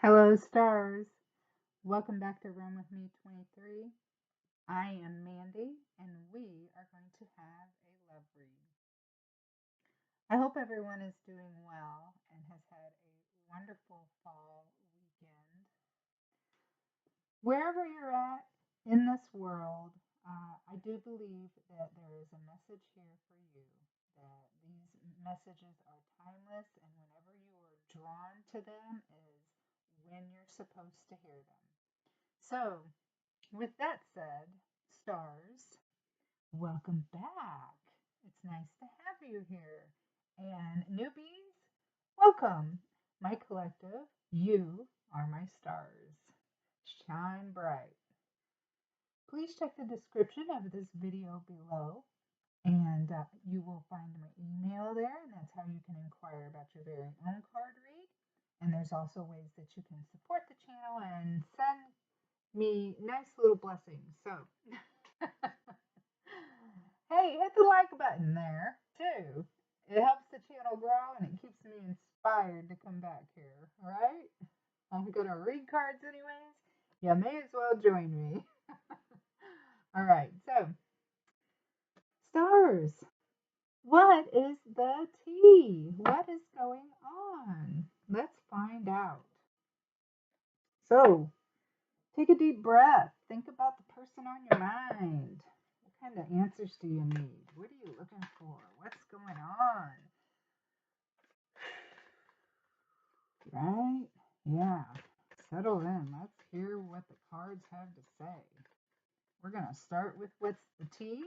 Hello, stars. Welcome back to Run With Me 23. I am Mandy, and we are going to have a love read. I hope everyone is doing well and has had a wonderful fall weekend. Wherever you're at in this world, I do believe that there is a message here for you, that these messages are timeless, and whenever you are drawn to them is when you're supposed to hear them. So, with that said, stars, welcome back. It's nice to have you here. And newbies, welcome. My collective, you are my stars. Shine bright. Please check the description of this video below, and you will find my email there, and that's how you can inquire about your very own card read. And there's also ways that you can support the channel and send me nice little blessings. So, hey, hit the like button there too. It helps the channel grow and it keeps me inspired to come back here. All right? I'm gonna read cards anyways. You may as well join me. All right. So, stars, what is the tea? What is going on? Let's find out. So, take a deep breath. Think about the person on your mind. What kind of answers do you need? What are you looking for? What's going on? Right? Yeah. Settle in. Let's hear what the cards have to say. We're going to start with what's the tea.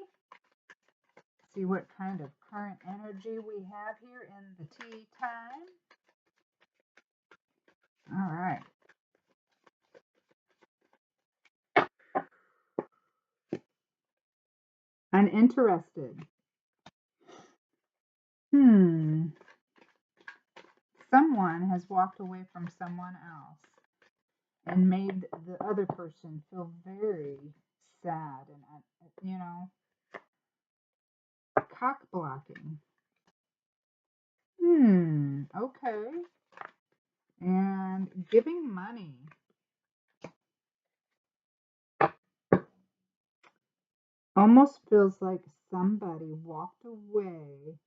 See what kind of current energy we have here in the tea time. All right. Uninterested. Hmm. Someone has walked away from someone else and made the other person feel very sad and, cock blocking. Okay. And giving money. Almost feels like somebody walked away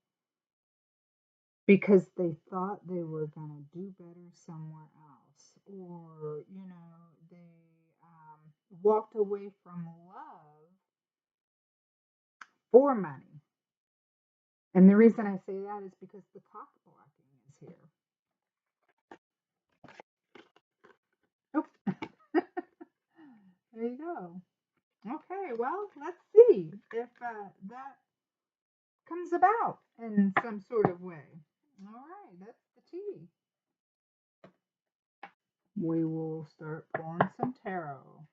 because they thought they were going to do better somewhere else. Or, they walked away from love for money. And the reason I say that is because the cock blocking is here. Oh, there you go. Okay, well, let's see if that comes about in some sort of way. All right, that's the tea. We will start pulling some tarot.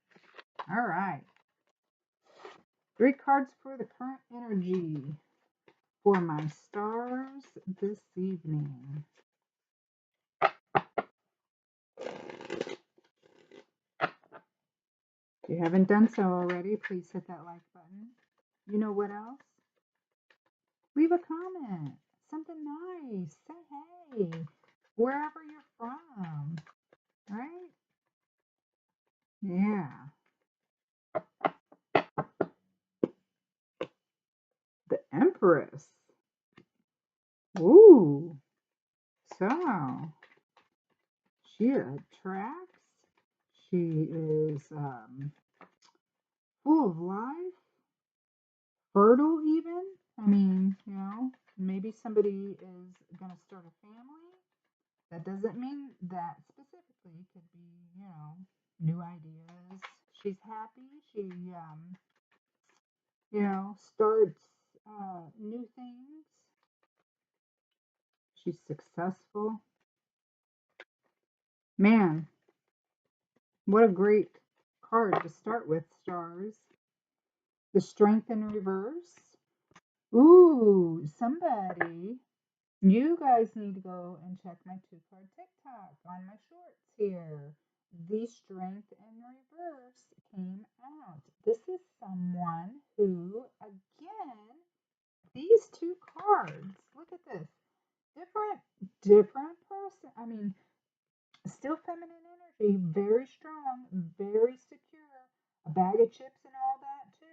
All right. 3 cards for the current energy for my stars this evening. If you haven't done so already, please hit that like button. You know what else? Leave a comment. Something nice. Say hey. Wherever you're from. Right? Yeah. The Empress. Ooh. So, she attracts. She is full of life. Fertile even. I mean, maybe somebody is going to start a family. That doesn't mean that specifically. It could be, new ideas. She's happy. She, starts new things. She's successful. Man, what a great card to start with, stars. The Strength in reverse. Ooh, somebody. You guys need to go and check my 2-card TikTok on my shorts here. The Strength in reverse came out. This is someone who, again, these 2 cards, look at this. Different person. I mean, still feminine bag of chips and all that too.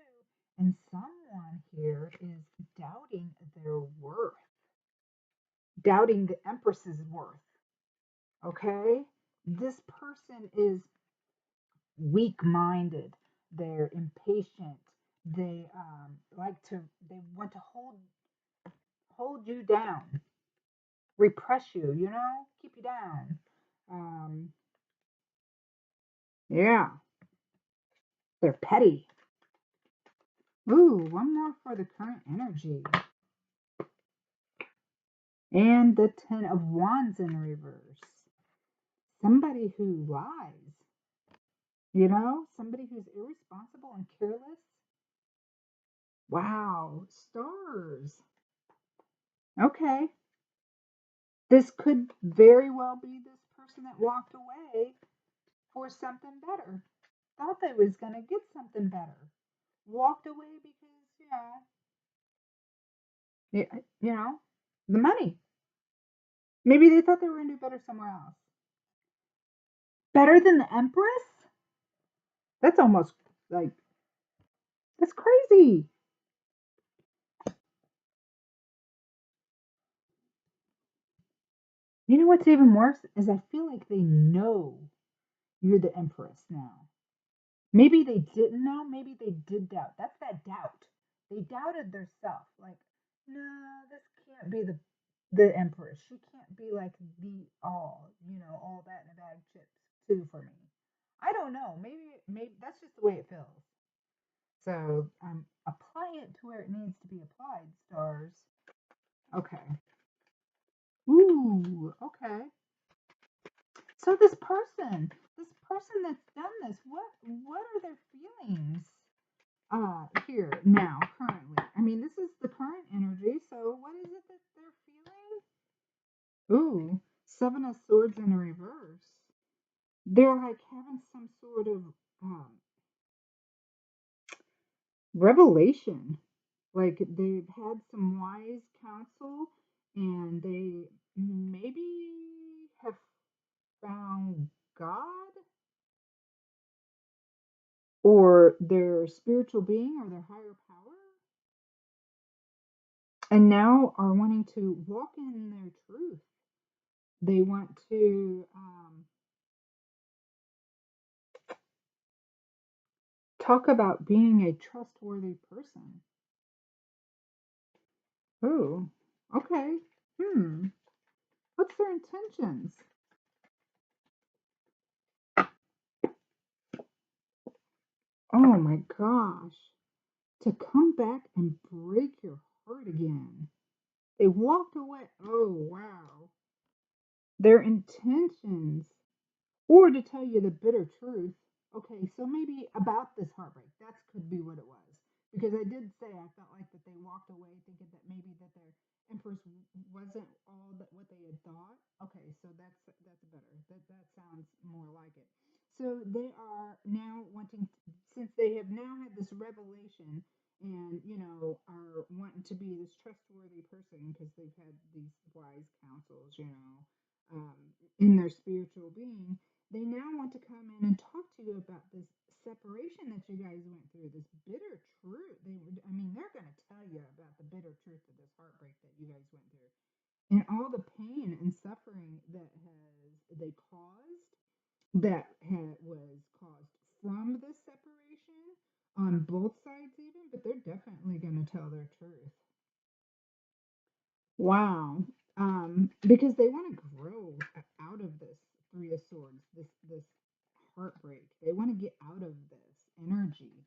And someone here is doubting their worth, doubting the Empress's worth. Okay? This person is weak minded, they're impatient, they they want to hold you down, repress you, keep you down. Um, yeah, they're petty. Ooh, one more for the current energy. And the Ten of Wands in reverse. Somebody who lies, somebody who's irresponsible and careless. Wow, stars. Okay. This could very well be this person that walked away for something better. Thought they was going to get something better. Walked away because, you know, the money. Maybe they thought they were going to do better somewhere else. Better than the Empress? That's almost like, that's crazy. You know what's even worse is I feel like they know you're the Empress now. Maybe they didn't know, maybe they did doubt. That's that doubt. They doubted their self. Like, no, this can't be the Empress. She can't be like the all that in a bag of chips too for me. I don't know. Maybe that's just the way it feels. So apply it to where it needs to be applied, stars. Okay. Ooh, okay. So this person that's done this, what are their feelings here now currently? I mean, this is the current energy, so what is it that they're feeling? Ooh, Seven of Swords in reverse. They're like having some sort of um revelation. Like they've had some wise counsel and they maybe have found God or their spiritual being or their higher power and now are wanting to walk in their truth. They want to talk about being a trustworthy person. Oh, okay. Hmm. What's their intentions? Oh my gosh. To come back and break your heart again. They walked away. Oh, wow. Their intentions, or to tell you the bitter truth. Okay, so maybe about this heartbreak. That could be what it was. Because I did say I felt like that they walked away thinking that maybe that their empress wasn't all that what they had thought. Okay, so that's better. That sounds more like it. So they are now wanting, since they have now had this revelation, and are wanting to be this trustworthy person because they've had these wise counsels, um, in their spiritual being, they now want to come in and talk to you about this separation that you guys went through, this bitter truth. They're going to tell you about the bitter truth of this heartbreak that you guys went through and all the pain and suffering that has they caused, was caused from this separation on both sides, even, but they're definitely going to tell their truth. Wow. Because they want to grow out of this Three of Swords, this heartbreak. They want to get out of this energy.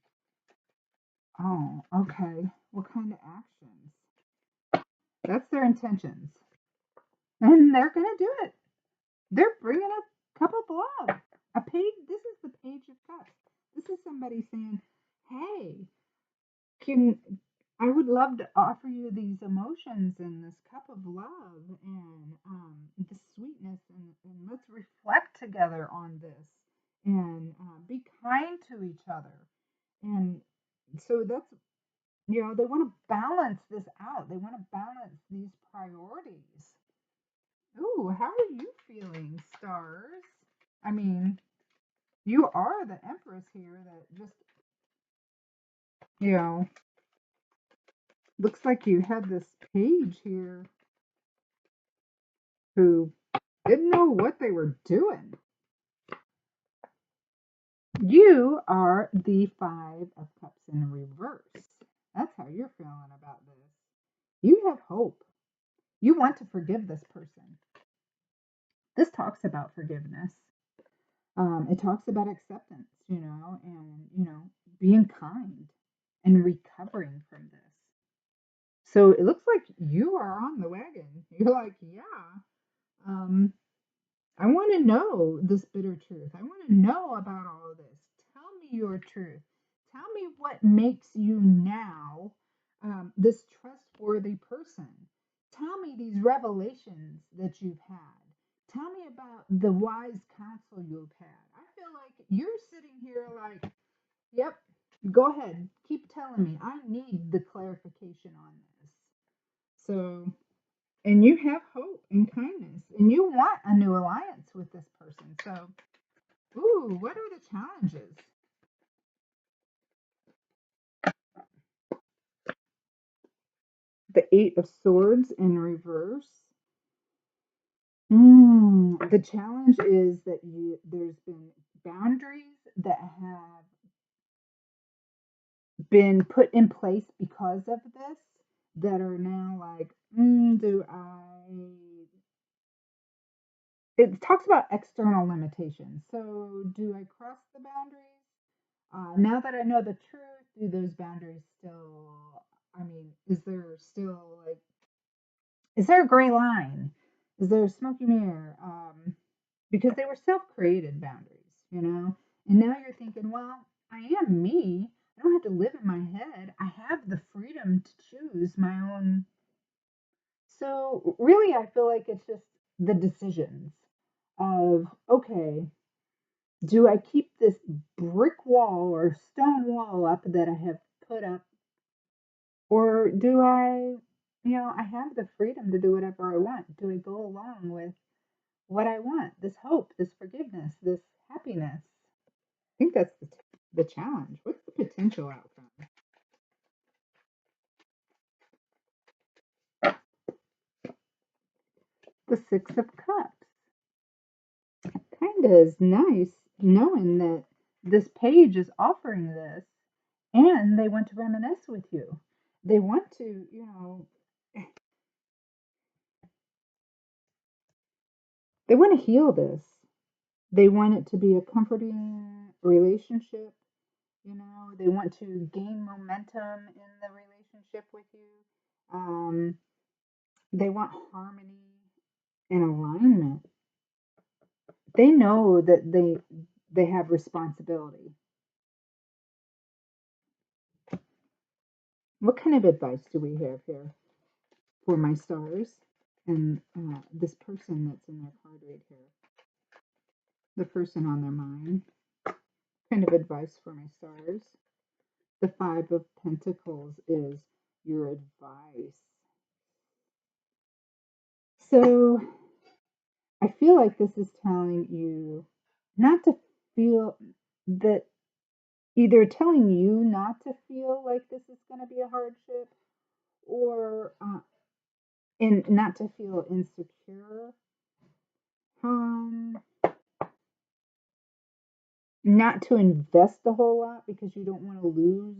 Oh, okay. What kind of actions? That's their intentions. And they're going to do it. They're bringing a cup of love. A page. This is the Page of Cups. This is somebody saying, "Hey, can I would love to offer you these emotions and this cup of love and the sweetness and let's reflect together on this and be kind to each other." And so that's they want to balance this out. They want to balance these priorities. Ooh, how are you feeling, stars? I mean, you are the Empress here that just you know, looks like you had this page here who didn't know what they were doing. You are the Five of Cups in reverse. That's how you're feeling about this. You have hope. You want to forgive this person. This talks about forgiveness. It talks about acceptance, and, being kind and recovering from this. So it looks like you are on the wagon. You're like, yeah, um, I want to know this bitter truth. I want to know about all of this. Tell me your truth. Tell me what makes you now this trustworthy person. Tell me these revelations that you've had. Tell me about the wise counsel you've had. I feel like you're sitting here like, yep, go ahead. Keep telling me. I need the clarification on this. So, and you have hope and kindness, and you want a new alliance with this person. So, ooh, what are the challenges? The Eight of Swords in reverse. The challenge is that there's been boundaries that have been put in place because of this that are now like, do I it talks about external limitations. So, do I cross the boundaries? Now that I know the truth, do those boundaries still, I mean, is there still like, is there a gray line? Is there a smoky mirror? Because they were self created boundaries. And now you're thinking, well, I am me. I don't have to live in my head. I have the freedom to choose my own. So, really, I feel like it's just the decisions of, okay, do I keep this brick wall or stone wall up that I have put up, or do I have the freedom to do whatever I want? Do I go along with what I want? This hope, this forgiveness, this happiness. I think that's the challenge. What's the potential outcome? The Six of Cups. Kind of is nice knowing that this page is offering this and they want to reminisce with you. They want to, they want to heal this. They want it to be a comforting relationship. They want to gain momentum in the relationship with you. Um, they want harmony and alignment. They know that they have responsibility. What kind of advice do we have here for my stars and this person that's in their card right here? The person on their mind. Kind of advice for my stars. The Five of Pentacles is your advice. So I feel like this is telling you not to feel that, either telling you not to feel like this is going to be a hardship, or and not to feel insecure, um, not to invest a whole lot because you don't want to lose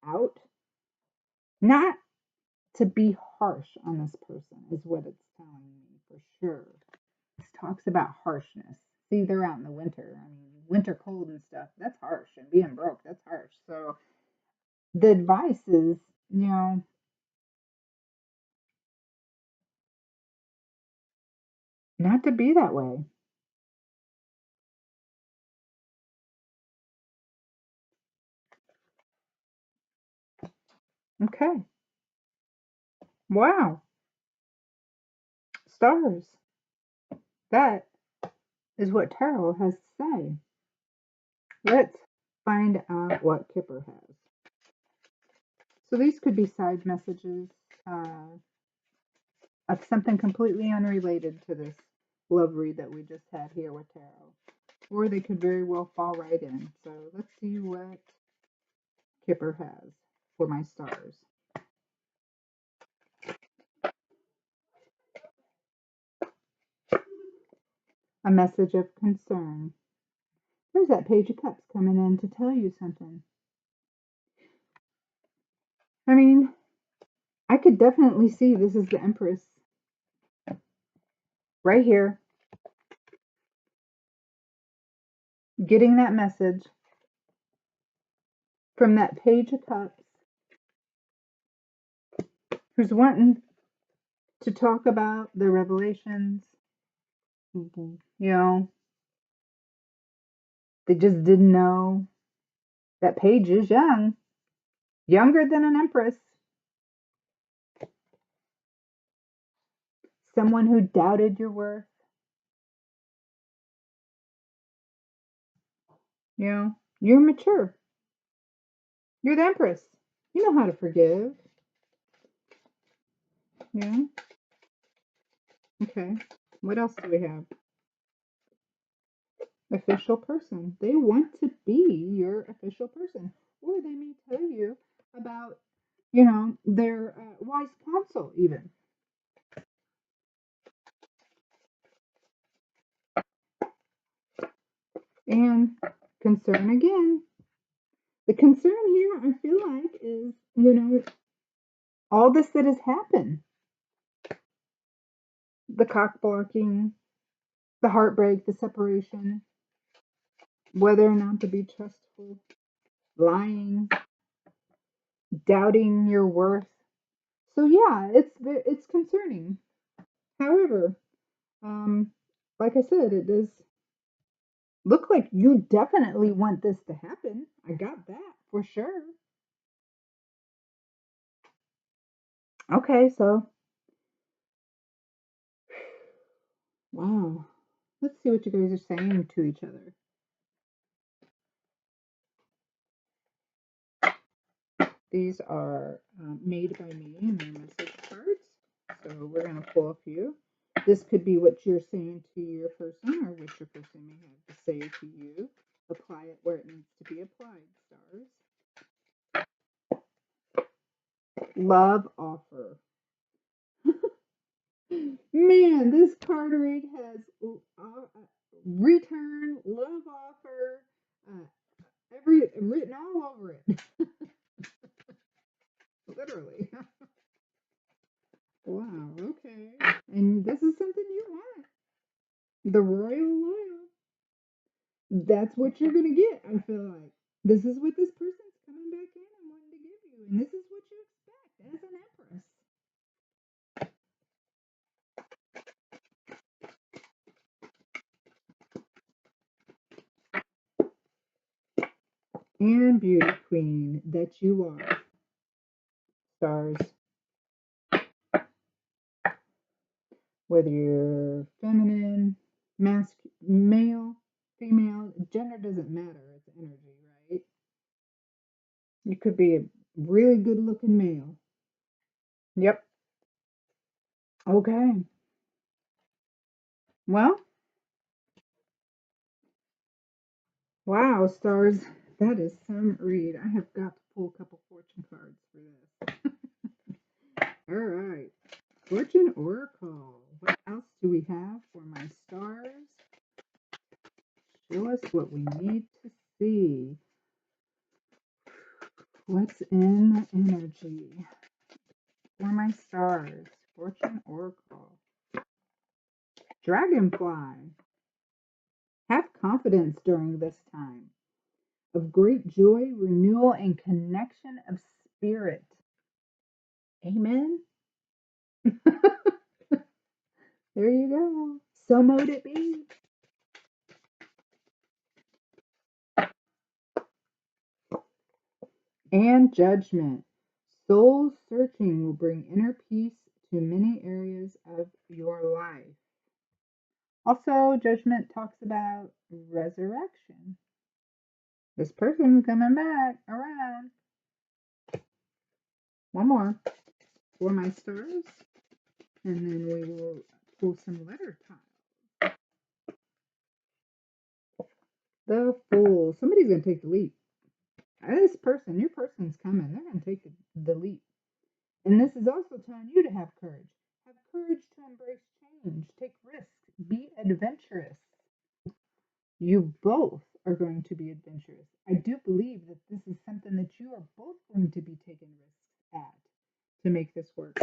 out, not to be harsh on this person is what it's telling me for sure. This talks about harshness. See, they're out in the winter. I mean, winter cold and stuff, that's harsh. And being broke, that's harsh. So the advice is, not to be that way. Okay. Wow. Stars. That is what tarot has to say. Let's find out what Kipper has. So these could be side messages uh, of something completely unrelated to this love read that we just had here with tarot. Or they could very well fall right in. So let's see what Kipper has for my stars. A message of concern. There's that Page of Cups coming in to tell you something. I mean, I could definitely see this is the Empress right here getting that message from that Page of Cups who's wanting to talk about the revelations. You know, they just didn't know that Paige is young, younger than an Empress. Someone who doubted your worth. You know, you're mature. You're the Empress. You know how to forgive. Yeah. Okay. What else do we have? Official person. They want to be your official person. Or they may tell you about, their wise counsel, even. And concern again. The concern here, I feel like, is, all this that has happened. The cock blocking, the heartbreak, the separation, whether or not to be trustful, lying, doubting your worth. So yeah, it's concerning. However, like I said, it does look like you definitely want this to happen. I got that for sure. Okay, so wow. Let's see what you guys are saying to each other. These are made by me and they're message cards. So we're going to pull a few. This could be what you're saying to your person or what your person may have to say to you. Apply it where it needs to be applied, stars. Love offer. Man, this card read has return, love offer, every written all over it. Literally. Wow, okay. And this is something you want. The royal loyal. That's what you're gonna get, I feel like. This is what this person's coming back in and wanting to give you. And this is what you expect as an empress. And beauty queen that you are. Stars. Whether you're feminine, male, female, gender doesn't matter. It's energy, right? You could be a really good looking male. Yep. Okay. Well, wow, stars. That is some read. I have got to pull a couple fortune cards for this. All right. Fortune Oracle. What else do we have for my stars? Show us what we need to see. What's in the energy for my stars? Fortune Oracle. Dragonfly. Have confidence during this time of great joy, renewal, and connection of spirit. Amen. There you go. So mote it be. And judgment. Soul searching will bring inner peace to many areas of your life. Also, judgment talks about resurrection. This person's coming back around. One more for my stars, and then we will pull some letter tiles. The Fool. Somebody's going to take the leap. This person, your person's coming. They're going to take the leap. And this is also telling you to have courage. Have courage to embrace change. Take risks. Be adventurous. You both are going to be adventurous. I do believe that this is something that you are both going to be taking risks at to make this work.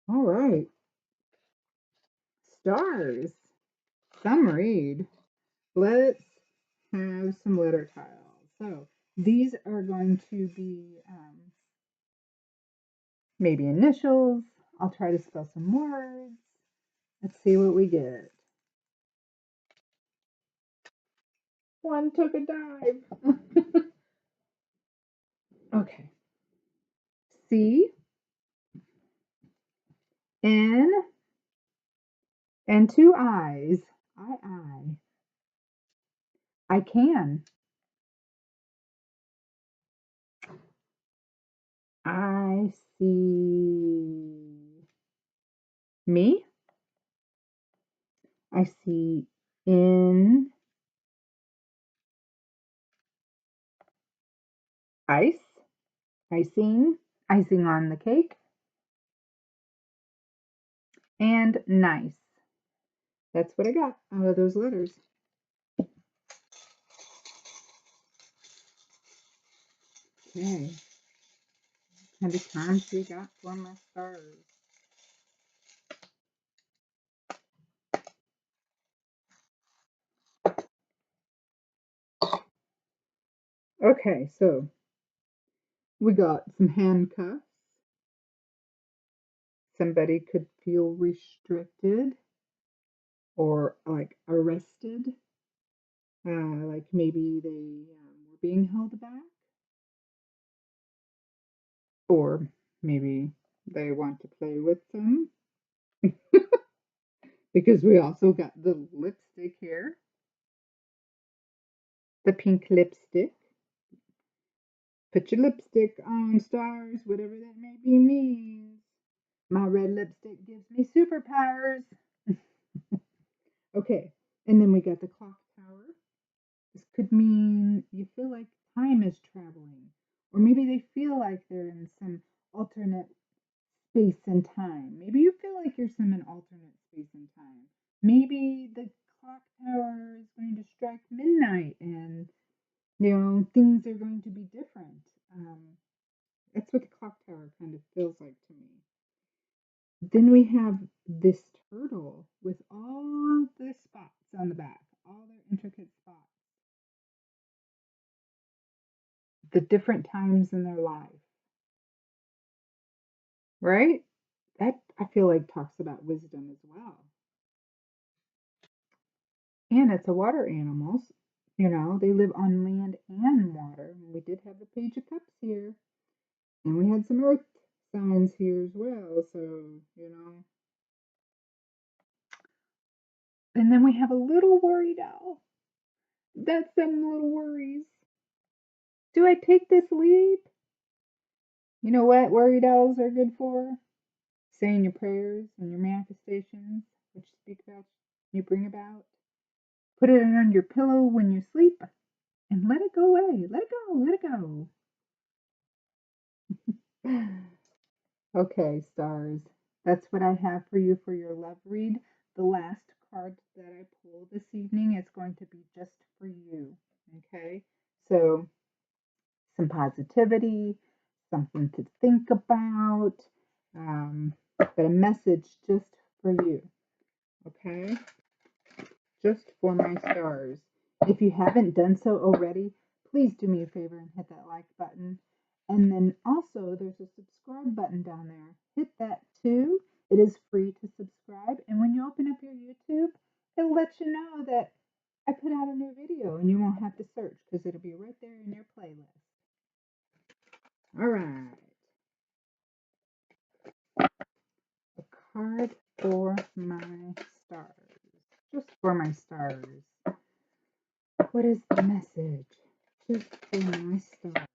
All right. Stars. Some read. Let's have some letter tiles. So these are going to be maybe initials. I'll try to spell some words. Let's see what we get. One took a dive. Okay. C, N, and two I's. I can. I see me. I see in ice, icing on the cake, and nice. That's what I got out of those letters. Okay. How many times we got for my stars? Okay, so we got some handcuffs. Somebody could feel restricted or like arrested. Like maybe they were being held back, or maybe they want to play with them because we also got the lipstick here, the pink lipstick. Put your lipstick on, stars, whatever that maybe means. My red lipstick gives me superpowers. Okay, and then we got the clock tower. This could mean you feel like time is traveling, or maybe they feel like they're in some alternate space and time. Maybe you feel like you're some an alternate space and time. Maybe the clock tower is going to strike midnight and things are going to be different. That's what the clock tower kind of feels like to me. Then we have this turtle with all the spots on the back, all their intricate spots, the different times in their life, right? That I feel like talks about wisdom as well. And it's a water animal. They live on land and water. We did have the Page of Cups here. And we had some earth signs here as well. So. And then we have a little worried owl. That's some little worries. Do I take this leap? You know what worried owls are good for? Saying your prayers and your manifestations, which you speak about, you bring about. Put it on your pillow when you sleep and let it go away. Let it go. Let it go. Okay, stars. That's what I have for you for your love read. The last card that I pull this evening is going to be just for you. Okay? So, some positivity, something to think about, but a message just for you. Okay? Just for my stars. If you haven't done so already, please do me a favor and hit that like button. And then also, there's a subscribe button down there. Hit that too. It is free to subscribe. And when you open up your YouTube, it'll let you know that I put out a new video and you won't have to search because it'll be right there in your playlist. All right. A card for my stars. Just for my stars. What is the message? Just for my stars.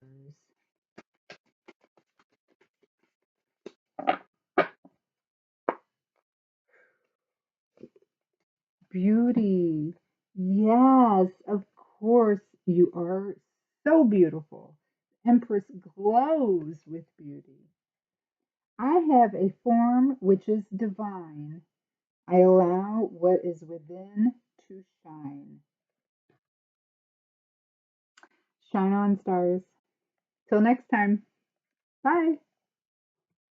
Beauty. Yes, of course. You are So beautiful. Empress glows with beauty. I have a form which is divine. I allow what is within to shine. Shine on, stars. Till next time. Bye.